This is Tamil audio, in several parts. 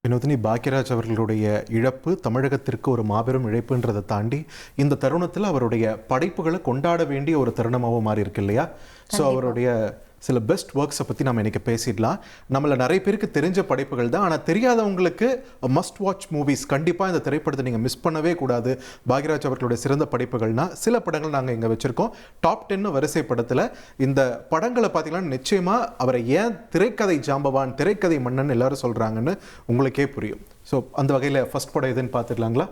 வினோதினி, பாக்யராஜ் அவர்களுடைய இழப்பு தமிழகத்திற்கு ஒரு மாபெரும் இழப்புன்றதை தாண்டி இந்த தருணத்தில் அவருடைய படைப்புகளை கொண்டாட வேண்டிய ஒரு தருணமாகவும் மாறி இருக்கு இல்லையா? ஸோ அவருடைய சில பெஸ்ட் ஒர்க்ஸை பற்றி நம்ம இன்றைக்கி பேசிடலாம். நம்மள நிறைய பேருக்கு தெரிஞ்ச படைப்புகள் தான், ஆனால் தெரியாதவங்களுக்கு மஸ்ட் வாட்ச் மூவிஸ். கண்டிப்பாக இந்த திரைப்படத்தை நீங்கள் மிஸ் பண்ணவே கூடாது. பாக்யராஜ் அவர்களுடைய சிறந்த படைப்புகள்னா சில படங்கள் நாங்கள் இங்கே வச்சுருக்கோம். டாப் 10 வரிசை படத்தில் இந்த படங்களை பார்த்தீங்கன்னா நிச்சயமாக அவரை ஏன் திரைக்கதை ஜாம்பவான், திரைக்கதை மன்னன் எல்லாரும் சொல்கிறாங்கன்னு உங்களுக்கே புரியும். ஸோ அந்த வகையில் ஃபர்ஸ்ட் படம் எதுன்னு பார்த்துடலாங்களா?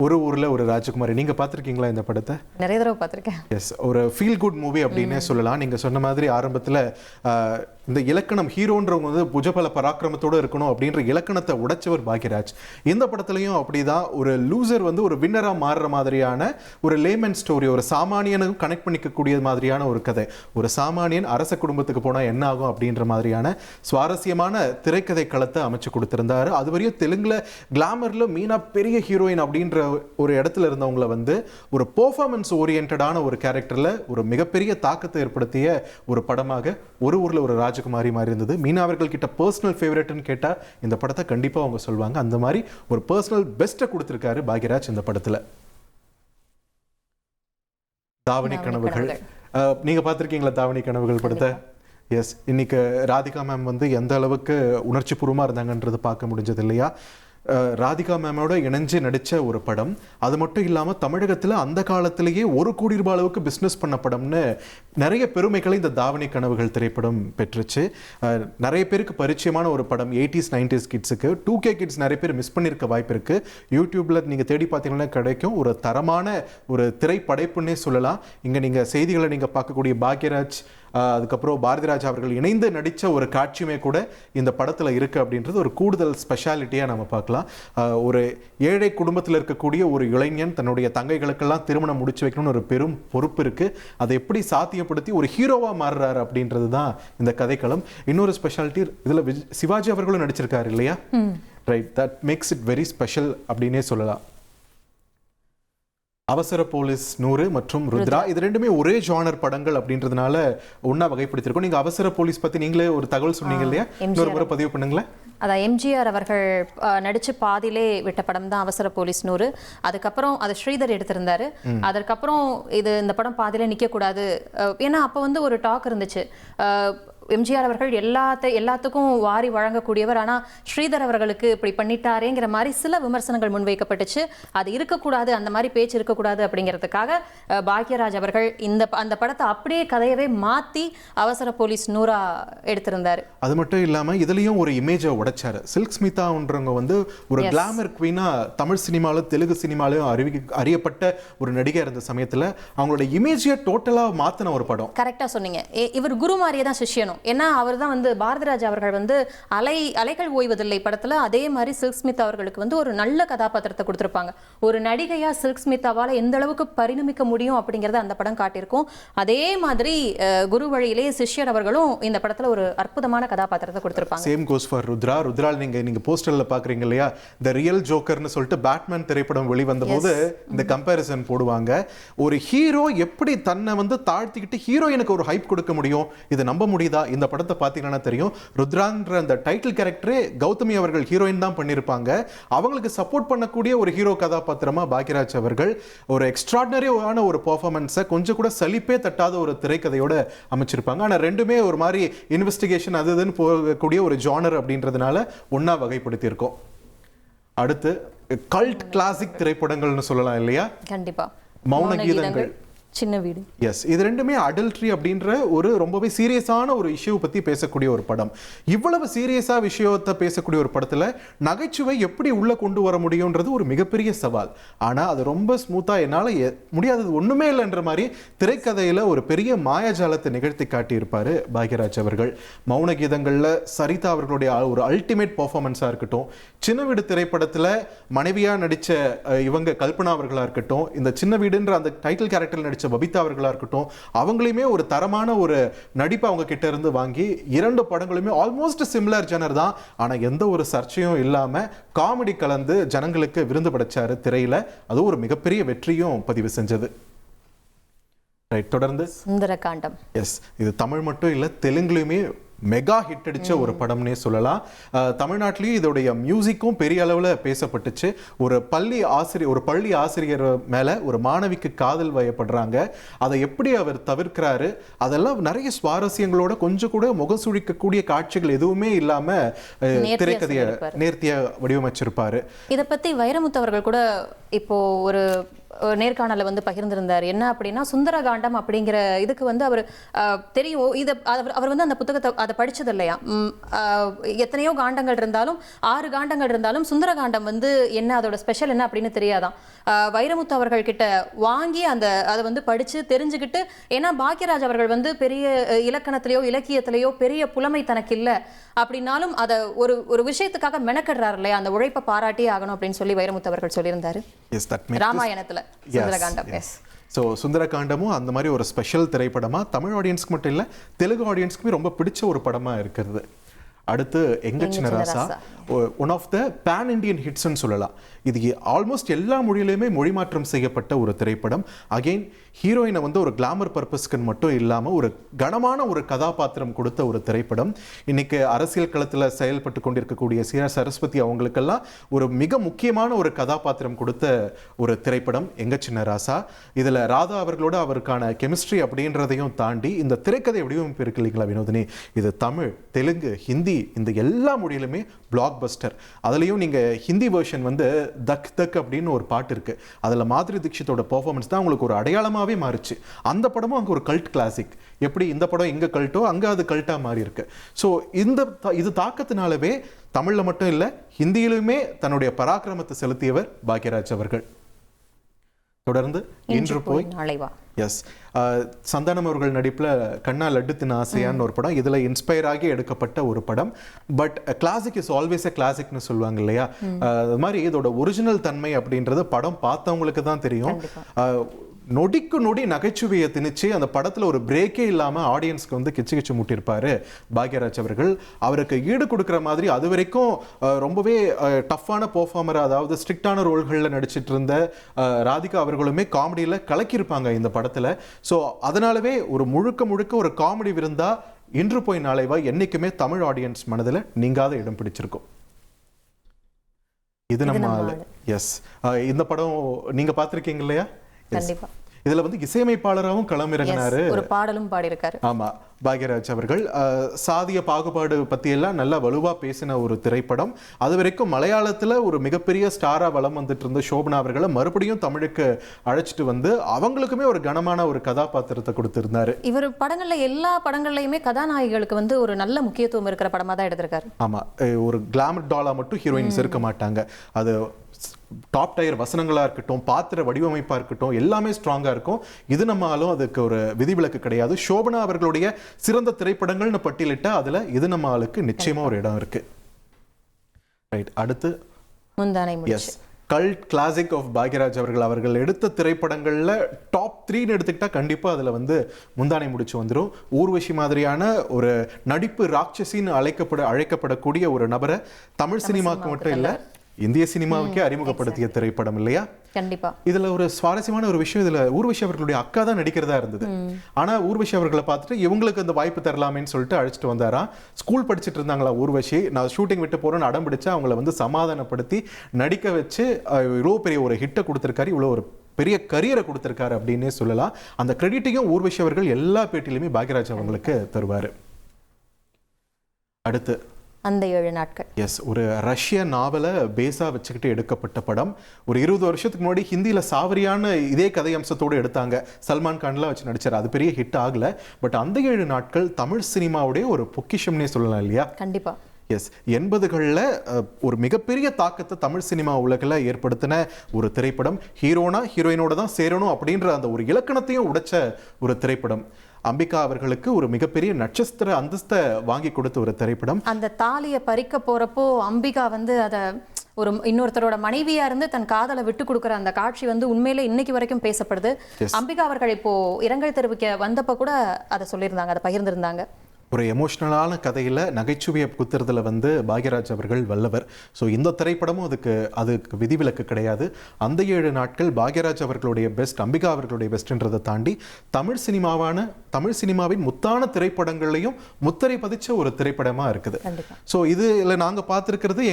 ஒரு ஊரில் ஒரு ராஜகுமாரி. நீங்கள் பார்த்துருக்கீங்களா இந்த படத்தை? நிறைய தடவை பார்த்துருக்கேன். எஸ், ஒரு ஃபீல் குட் மூவி அப்படின்னே சொல்லலாம். நீங்கள் சொன்ன மாதிரி ஆரம்பத்தில் இந்த இலக்கணம், ஹீரோன்றவங்க வந்து புஜபல பராக்கிரமத்தோடு இருக்கணும் அப்படின்ற இலக்கணத்தை உடைச்சவர் பாக்யராஜ். இந்த படத்துலையும் அப்படிதான் ஒரு லூசர் வந்து ஒரு வின்னராக மாறுற மாதிரியான ஒரு லேமன் ஸ்டோரி, ஒரு சாமானியனுக்கும் கனெக்ட் பண்ணிக்கக்கூடிய மாதிரியான ஒரு கதை. ஒரு சாமானியன் அரச குடும்பத்துக்கு போனால் என்ன ஆகும் அப்படின்ற மாதிரியான சுவாரஸ்யமான திரைக்கதை களத்தை அமைச்சு கொடுத்துருந்தாரு. அது வரையும் தெலுங்குல கிளாமரில் மீனா பெரிய ஹீரோயின் அப்படின்ற ஒரு இடத்துல இருந்தவங்களை வந்து ஒரு பெர்ஃபார்மன்ஸ் ஓரியன்டான ஒரு கேரக்டரில் ஒரு மிகப்பெரிய தாக்கத்தை ஏற்படுத்திய ஒரு படமாக ஒரு ஊரில் ஒரு ராஜகுமாரி மாதிரி இருந்தது. மீனா அவர்கள் கிட்ட பர்சனல் ஃபேவரட்னு கேட்டால் இந்த படத்தை கண்டிப்பாக அவங்க சொல்லுவாங்க. அந்த மாதிரி ஒரு பர்சனல் பெஸ்ட்டை கொடுத்துருக்காரு பாக்யராஜ் இந்த படத்தில். தாவணி கனவுகள் நீங்க பார்த்துருக்கீங்களா? தாவணி கனவுகள் படத்தை? எஸ், இன்னைக்கு ராதிகா மேம் வந்து எந்த அளவுக்கு உணர்ச்சி பூர்வமாக இருந்தாங்கன்றது பார்க்க முடிஞ்சது இல்லையா? ராதிகா மேமோட இணைஞ்சு நடித்த ஒரு படம். அது மட்டும் இல்லாமல் தமிழகத்தில் அந்த காலத்திலேயே 1 கோடி ரூபாய் அளவுக்கு பிஸ்னஸ் பண்ண படம்னு நிறைய பெருமைகளை இந்த தாவணி கனவுகள் திரைப்படம் பெற்றுச்சு. நிறைய பேருக்கு பரிச்சயமான ஒரு படம். 80s 90s கிட்ஸுக்கு, 2K கிட்ஸ் நிறைய பேர் மிஸ் பண்ணியிருக்க வாய்ப்பு இருக்குது. யூடியூப்பில் நீங்கள் தேடி பார்த்தீங்கன்னா கிடைக்கும். ஒரு தரமான ஒரு திரைப்படைப்புன்னே சொல்லலாம். இங்கே நீங்கள் செய்திகளை நீங்கள் பார்க்கக்கூடிய பாக்யராஜ் அதுக்கப்புறம் பாரதிராஜ் அவர்கள் இணைந்து நடித்த ஒரு காட்சியுமே கூட இந்த படத்தில் இருக்குது அப்படின்றது ஒரு கூடுதல் ஸ்பெஷாலிட்டியாக நம்ம பார்க்கலாம். ஒரு ஏழை குடும்பத்தில் இருக்கக்கூடிய ஒரு இளைஞன் தன்னுடைய தங்கைகளுக்கெல்லாம் திருமணம் முடிச்சு வைக்கணும்னு ஒரு பெரும் பொறுப்பு இருக்குது. அதை எப்படி சாத்தியப்படுத்தி ஒரு ஹீரோவாக மாறுறாரு அப்படின்றது தான் இந்த கதைக்களம். இன்னொரு ஸ்பெஷாலிட்டி இதில் சிவாஜி அவர்களும் நடிச்சிருக்காரு இல்லையா? Right, that makes it very special அப்படின்னே சொல்லலாம். அவசர போலீஸ் 100 மற்றும் ருத்ரா, இது ரெண்டுமே ஒரே ஜானர் படங்கள் அப்படின்றதுனால ஒன்னா வகைப்படுத்திருக்கோம். நீங்க அவசர போலீஸ் பத்தி நீங்களே ஒரு தகவல் சொன்னீங்க இல்லையா? இன்னொரு முறை பதிவு பண்ணுங்களேன். அதான் எம்ஜிஆர் அவர்கள் நடிச்சு பாதியிலே விட்ட படம் தான் அவசர போலீஸ் 100. அதுக்கப்புறம் அது ஸ்ரீதர் எடுத்திருந்தாரு. அதுக்கப்புறம் இந்த படம் பாதியிலே நிற்க கூடாது, ஏன்னா அப்போ வந்து ஒரு டாக் இருந்துச்சு. எம்ஜிஆர் அவர்கள் எல்லாத்துக்கும் வாரி வழங்கக்கூடியவர், ஆனால் ஸ்ரீதர் அவர்களுக்கு இப்படி பண்ணிட்டாரேங்கிற மாதிரி சில விமர்சனங்கள் முன்வைக்கப்பட்டுச்சு. அது இருக்கக்கூடாது, அந்த மாதிரி பேச்சு இருக்கக்கூடாது அப்படிங்கிறதுக்காக பாக்யராஜ் அவர்கள் அந்த படத்தை அப்படியே கதையவே மாற்றி அவசர போலீஸ் 100 எடுத்திருந்தார். அது மட்டும் இல்லாமல் இதுலேயும் ஒரு இமேஜை உடைச்சாரு. சில்க் ஸ்மிதான்றவங்க வந்து ஒரு கிளாமர் குவீனா தமிழ் சினிமாவிலும் தெலுங்கு சினிமாவிலும் அறியப்பட்ட ஒரு நடிகை இருந்த சமயத்தில் அவங்களோட இமேஜை டோட்டலாக மாற்றின ஒரு படம். கரெக்டாக சொன்னீங்க. இவர் குரு மாதிரியே தான் சிஷ்யனும். ஏன்னா அவர் தான் வந்து பாரதிராஜ் அவர்கள் வந்து அலைகள் ஓய்வதில்லை படத்துல அதே மாதிரி சில்க் ஸ்மித் அவர்களுக்கு வந்து ஒரு நல்ல கதாபாத்திரத்தை கொடுத்திருப்பாங்க. ஒரு நடிகையா சில்க் ஸ்மித்தாவால எந்த அளவுக்கு பரிணமிக்க முடியும் அப்படிங்கறத அந்த படம் காட்டியிருக்கும். அதே மாதிரி குரு வழியிலே சிஷ்யர் அவர்களும் இந்த படத்துல ஒரு அற்புதமான கதாபாத்திரத்தை கொடுத்திருப்பாங்க. Same goes for Rudra. Rudra நீங்க போஸ்டர்ல பாக்குறீங்க இல்லையா? தி ரியல் ஜோக்கர்னு சொல்லிட்டு பேட்மேன் திரைப்படம் வெளிவந்த போது இந்த கம்பேரிசன் போடுவாங்க. ஒரு ஹீரோ எப்படி தன்னை வந்து தாழ்த்திக்கிட்டு ஹீரோயினுக்கு ஒரு ஹைப் கொடுக்க முடியும், இது நம்ப முடியுதா? இந்த படத்தை பார்த்தீங்கன்னா தெரியும். ருத்ரான்ற அந்த டைட்டில் கேரக்டரே கௌதமி அவர்கள் ஹீரோயின் தான் பண்ணியிருப்பாங்க. அவங்களுக்கு சப்போர்ட் பண்ணக்கூடிய ஒரு ஹீரோ கதாபாத்திரமா பாக்யராஜ் அவர்கள் ஒரு எக்ஸ்ட்ராடினரியான ஒரு பெர்ஃபார்மன்ஸை கொஞ்சம் கூட சலிப்பே தட்டாத ஒரு திரைக்கதையோட அமைச்சிருப்பாங்க. ஆனால் ரெண்டுமே ஒரு மாதிரி இன்வெஸ்டிகேஷன் அது இதுன்னு போகக்கூடிய ஒரு ஜானர் அப்படின்றதுனால ஒன்னா வகைப்படுத்தியிருக்கோம். அடுத்து கல்ட் கிளாசிக் திரைப்படங்கள்னு சொல்லலாம் இல்லையா? கண்டிப்பா. மௌன கீதங்கள், சின்ன வீடு. எஸ், இது ரெண்டுமே அடல்ட்ரி அப்படின்ற ஒரு ரொம்பவே சீரியஸான ஒரு இஷ்யூ பற்றி பேசக்கூடிய ஒரு படம். இவ்வளவு சீரியஸாக விஷயத்தை பேசக்கூடிய ஒரு படத்தில் நகைச்சுவை எப்படி உள்ளே கொண்டு வர முடியுன்றது ஒரு மிகப்பெரிய சவால். ஆனால் அது ரொம்ப ஸ்மூத்தாக என்னால் முடியாதது ஒன்றுமே இல்லைன்ற மாதிரி திரைக்கதையில் ஒரு பெரிய மாயாஜாலத்தை நிகழ்த்தி காட்டியிருப்பார் பாக்யராஜ் அவர்கள். மௌன கீதங்களில் சரிதா அவர்களுடைய ஒரு அல்டிமேட் பர்ஃபார்மன்ஸாக இருக்கட்டும், சின்ன வீடு திரைப்படத்தில் மனைவியாக நடித்த இவங்க கல்பனா அவர்களாக இருக்கட்டும், இந்த சின்ன வீடுன்ற அந்த டைட்டில் கேரக்டரில் நடித்த பபிதா அவர்களா இருக்கட்டும், அவங்களையுமே ஒரு தரமான ஒரு நடிப்பு அவங்க கிட்ட இருந்து வாங்கி 2 படங்களுமே ஆல்மோஸ்ட் சிமிலர் ஜனர் தான். ஆனா எந்த ஒரு சர்ச்சையும் இல்லாம காமெடி கலந்து ஜனங்களுக்கு விருந்து படைச்சாரு திரையில. அது ஒரு மிகப்பெரிய வெற்றியும் பதிவு செஞ்சது. ரைட், தொடர்ந்து சுந்தரகாண்டம். எஸ், இது தமிழ் மட்டும் இல்ல தெலுங்குலயுமே மெகா ஹிட் அடிச்ச ஒரு படம்னே சொல்லலாம். தமிழ்நாட்டிலேயும் இதோடைய மியூசிக்கும் பெரிய அளவில் பேசப்பட்டுச்சு. ஒரு பள்ளி ஆசிரியர் மேல ஒரு மாணவிக்கு காதல் வயப்படுறாங்க. அதை எப்படி அவர் தவிர்க்கிறாரு, அதெல்லாம் நிறைய சுவாரஸ்யங்களோட கொஞ்சம் கூட முகம் சுழிக்கக்கூடிய காட்சிகள் எதுவுமே இல்லாம திரைக்கதையை நேர்த்தியா வடிவமைச்சிருப்பாரு. இதை பத்தி வைரமுத்து அவர்கள் கூட இப்போ ஒரு நேர்காணல வந்து பகிர்ந்திருந்தார். என்ன அப்படின்னா, சுந்தரகாண்டம் அப்படிங்கிற இதுக்கு வந்து அவர் தெரியும், இதை அவர் வந்து அந்த புத்தகத்தை அதை படிச்சது இல்லையா. எத்தனையோ காண்டங்கள் இருந்தாலும் 6 காண்டங்கள் இருந்தாலும் சுந்தரகாண்டம் வந்து என்ன அதோட ஸ்பெஷல் என்ன அப்படின்னு தெரியாதான். வைரமுத்து அவர்கள் கிட்ட வாங்கி அதை வந்து படிச்சு தெரிஞ்சுக்கிட்டு, ஏன்னா பாக்யராஜ் அவர்கள் வந்து பெரிய இலக்கணத்திலேயோ இலக்கியத்திலேயோ பெரிய புலமை தனக்கு இல்லை அப்படின்னாலும் அதை ஒரு விஷயத்துக்காக மெனக்கிடுறாரு இல்லையா, அந்த உழைப்பை பாராட்டியே ஆகணும் அப்படின்னு சொல்லி வைரமுத்து அவர்கள் சொல்லியிருந்தாரு ராமாயணத்துல சுந்தரகாண்டம். ஸோ சுந்தரகாண்டமும் அந்த மாதிரி ஒரு ஸ்பெஷல் திரைப்படமா தமிழ் ஆடியன்ஸ்க்கு மட்டும் இல்லை, தெலுங்கு ஆடியன்ஸ்க்குமே ரொம்ப பிடிச்ச ஒரு படமா இருக்கிறது. அடுத்து Enga Chinna Rasa, one of the pan Indian ஹிட்ஸ்ன்னு சொல்லலாம். இது ஆல்மோஸ்ட் எல்லா மொழியிலுமே மொழி மாற்றம் செய்யப்பட்ட ஒரு திரைப்படம். அகெயின் ஹீரோயினை வந்து ஒரு கிளாமர் பர்பஸ்க்கு மட்டும் இல்லாமல் ஒரு கனமான ஒரு கதாபாத்திரம் கொடுத்த ஒரு திரைப்படம். இன்னைக்கு அரசியல் களத்தில் செயல்பட்டு கொண்டிருக்கக்கூடிய சரஸ்வதி அவங்களுக்கெல்லாம் ஒரு மிக முக்கியமான ஒரு கதாபாத்திரம் கொடுத்த ஒரு திரைப்படம் எங்க சின்ன ராசா. இதில் ராதா அவர்களோட அவருக்கான கெமிஸ்ட்ரி அப்படின்றதையும் தாண்டி இந்த திரைக்கதை வடிவமைப்பு இருக்கு இல்லைங்களா வினோதினி, இது தமிழ், தெலுங்கு, ஹிந்தி இந்த எல்லா மொழியிலுமே பிளாக் பஸ்டர். அதுலேயும் நீங்கள் ஹிந்தி வெர்ஷன் வந்து தக் தக் அப்படின்னு ஒரு பாட்டு இருக்கு. அதில் மாதுரி தீக்ஷித்தோட பெர்ஃபார்மன்ஸ் தான் உங்களுக்கு ஒரு அடையாளமாகவே மாறிச்சு. அந்த படமும் அங்கே ஒரு கல்ட் கிளாசிக். எப்படி இந்த படம் எங்கே கல்ட்டோ அங்கே அது கல்ட்டாக மாறி இருக்கு. ஸோ இது தாக்கத்தினாலவே தமிழில் மட்டும் இல்லை ஹிந்தியிலுமே தன்னுடைய பராக்கிரமத்தை செலுத்தியவர் பாக்யராஜ் அவர்கள். தொடர்ந்து இன்று போய் நாளைவா. எஸ், சந்தானம் அவர்கள் நடிப்பில் கண்ணா லட்டு தின ஆசையான்னு ஒரு படம். இதில் இன்ஸ்பயர் ஆகி எடுக்கப்பட்ட ஒரு படம். But classic is always a கிளாசிக்னு சொல்லுவாங்க இல்லையா, அது மாதிரி இதோட ஒரிஜினல் தன்மை அப்படின்றது படம் பார்த்தவங்களுக்கு தான் தெரியும். நொடிக்கு நொடி நகைச்சுவையை திணிச்சு அந்த படத்தில் ஒரு பிரேக்கே இல்லாமல் ஆடியன்ஸ்க்கு வந்து கிச்சு கிச்சு முட்டியிருப்பாரு பாக்யராஜ் அவர்கள். அவருக்கு ஈடு கொடுக்குற மாதிரி அது வரைக்கும் ரொம்பவே டஃப்பான பெர்ஃபார்மர், அதாவது ஸ்ட்ரிக்டான ரோல்களில் நடிச்சிட்டு இருந்த ராதிகா அவர்களுமே காமெடியில் கலக்கியிருப்பாங்க இந்த படத்தில். ஸோ அதனாலவே ஒரு முழுக்க ஒரு காமெடி விருந்தா இன்று போய் நாளைவா என்னைக்குமே தமிழ் ஆடியன்ஸ் மனதில் நீங்காத இடம் பிடிச்சிருக்கும். இது நம்ம எஸ், இந்த படம் நீங்க பார்த்திருக்கீங்க இல்லையா? இதுல வந்து இசையமைப்பாளராகவும் களம் இறங்கினாரு, ஒரு பாடலும் பாடியிருக்காரு. ஆமா, பாக்யராஜ் அவர்கள். சாதிய பாகுபாடு பத்தி எல்லாம் நல்லா வலுவா பேசின ஒரு திரைப்படம். அது வரைக்கும் மலையாளத்துல ஒரு மிகப்பெரிய ஸ்டாரா வலம் வந்துட்டு இருந்த சோபனா அவர்களை மறுபடியும் தமிழுக்கு அழைச்சிட்டு வந்து அவங்களுக்குமே ஒரு கனமான ஒரு கதாபாத்திரத்தை கொடுத்திருந்தாரு. இவர் படங்கள்ல எல்லா படங்கள்லயுமே கதாநாயகிகளுக்கு வந்து ஒரு நல்ல முக்கியத்துவம் இருக்கிற படமா தான் எடுத்திருக்காரு. ஆமா, ஒரு கிளாமர் டாலா மட்டும் ஹீரோயின்ஸ் இருக்க மாட்டாங்க. அது டாப் டயர் வசனங்களா இருக்கட்டும், பாத்திர வடிவமைப்பா இருக்கட்டும், எல்லாமே ஸ்ட்ராங்கா இருக்கும். இது நம்மாலும் அதுக்கு ஒரு விதிவிலக்கு கிடையாது. சோபனா அவர்களுடைய சிறந்த திரைப்படங்கள்னு பட்டியலிட்டா அதுல இது நம்ம ஆளுக்கு நிச்சயமா ஒரு இடம் இருக்கு. ரைட், அடுத்து முந்தானை முடிச்சு. கல்ட் கிளாசிக் ஆஃப் பாக்யராஜ் அவர்கள் எடுத்த திரைப்படங்கள்ல டாப் 3 எடுத்துக்கிட்டா கண்டிப்பா அதுல வந்து முந்தானை முடிச்சு வந்துடும். ஊர்வசி மாதிரியான ஒரு நடிப்பு ராட்சசின்னு அழைக்கப்படக்கூடிய ஒரு நபரை தமிழ் சினிமாவுக்கு மட்டும் இல்ல இந்திய சினிமாவுக்கே அறிமுகப்படுத்திய திரைப்படம் இல்லையா? கண்டிப்பா. இதுல ஒரு சுவாரஸ்யமான ஒரு விஷயம், இதுல ஊர்வசி அவர்களுடைய அக்கா தான் நடிக்கிறதா இருந்தது. ஆனா ஊர்வசி அவர்களை பார்த்துட்டு இவங்களுக்கு அந்த வாய்ப்பு தரலாமேன்னு சொல்லிட்டு அழைச்சிட்டு வந்தாராம். ஸ்கூல் படிச்சுட்டு இருந்தாங்களா ஊர்வசி, நான் ஷூட்டிங் விட்டு போறேன்னு அடம் பிடிச்சா அவங்கள வந்து சமாதானப்படுத்தி நடிக்க வச்சு இவ்வளோ பெரிய ஒரு ஹிட்டை கொடுத்திருக்காரு, இவ்வளோ ஒரு பெரிய கரியரை கொடுத்திருக்காரு அப்படின்னே சொல்லலாம். அந்த கிரெடிட்டையும் ஊர்வசி அவர்கள் எல்லா பேட்டிலுமே பாக்யராஜ் அவங்களுக்கு தருவாரு. அடுத்து அந்த 7 நாட்கள். எஸ், ஒரு ரஷ்ய நாவலை பேஸா வச்சுக்கிட்டு எடுக்கப்பட்ட படம். ஒரு 20 வருஷத்துக்கு முன்னாடி ஹிந்தியில சாவரியான இதே கதை அம்சத்தோடு எடுத்தாங்க. சல்மான் கான்லாம் வச்சு நடிச்சார். அது பெரிய ஹிட் ஆகல. பட் அந்த 7 நாட்கள் தமிழ் சினிமாவுடைய ஒரு பொக்கிஷம்னே சொல்லலாம் இல்லையா? கண்டிப்பா. எஸ், 80களில் ஒரு மிகப்பெரிய தாக்கத்தை தமிழ் சினிமா உலகில் ஏற்படுத்தின ஒரு திரைப்படம். ஹீரோயினோட தான் சேரணும் அப்படின்ற அந்த ஒரு இலக்கணத்தையும் உடைச்ச ஒரு திரைப்படம். அம்பிகா அவர்களுக்கு ஒரு மிகப்பெரிய நட்சத்திர அந்தஸ்தை வாங்கி கொடுத்த ஒரு திரைப்படம். அந்த தாலியை பறிக்க போறப்போ அம்பிகா வந்து அதை ஒரு இன்னொருத்தரோட மனைவியா இருந்து தன் காதலை விட்டு கொடுக்குற அந்த காட்சி வந்து உண்மையிலே இன்னைக்கு வரைக்கும் பேசப்படுது. அம்பிகா அவர்கள் இப்போ இரங்கல் தெரிவிக்க வந்தப்ப கூட அதை சொல்லியிருந்தாங்க, அதை பகிர்ந்திருந்தாங்க. ஒரு எமோஷ்னலான கதையில் நகைச்சுவையை குத்துறதுல வந்து பாக்யராஜ் அவர்கள் வல்லவர். ஸோ இந்த திரைப்படமும் அதுக்கு விதிவிலக்கு கிடையாது. அந்த 7 நாட்கள் பாக்யராஜ் அவர்களுடைய பெஸ்ட், அம்பிகா அவர்களுடைய பெஸ்ட்ன்றதை தாண்டி தமிழ் சினிமாவின் முத்தான திரைப்படங்களையும் முத்திரை பதிச்ச ஒரு திரைப்படமாக இருக்குது. ஸோ இதில் நாங்கள் பார்த்துருக்கிறது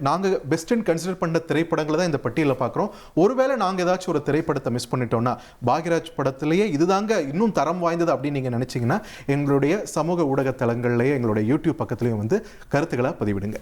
நாங்கள் பெஸ்ட்ன்னு கன்சிடர் பண்ண திரைப்படங்களை தான் இந்த பட்டியலில் பார்க்குறோம். ஒருவேளை நாங்கள் ஏதாச்சும் ஒரு திரைப்படத்தை மிஸ் பண்ணிட்டோம்னா பாக்யராஜ் படத்திலேயே இதுதாங்க இன்னும் தரம் வாய்ந்தது அப்படின்னு நீங்கள் நினச்சிங்கன்னா எங்களுடைய சமூக ஊடக தளங்கள்லேயே எங்களுடைய யூடியூப் பக்கத்துலேயும் வந்து கருத்துக்களை பதிவிடுங்க.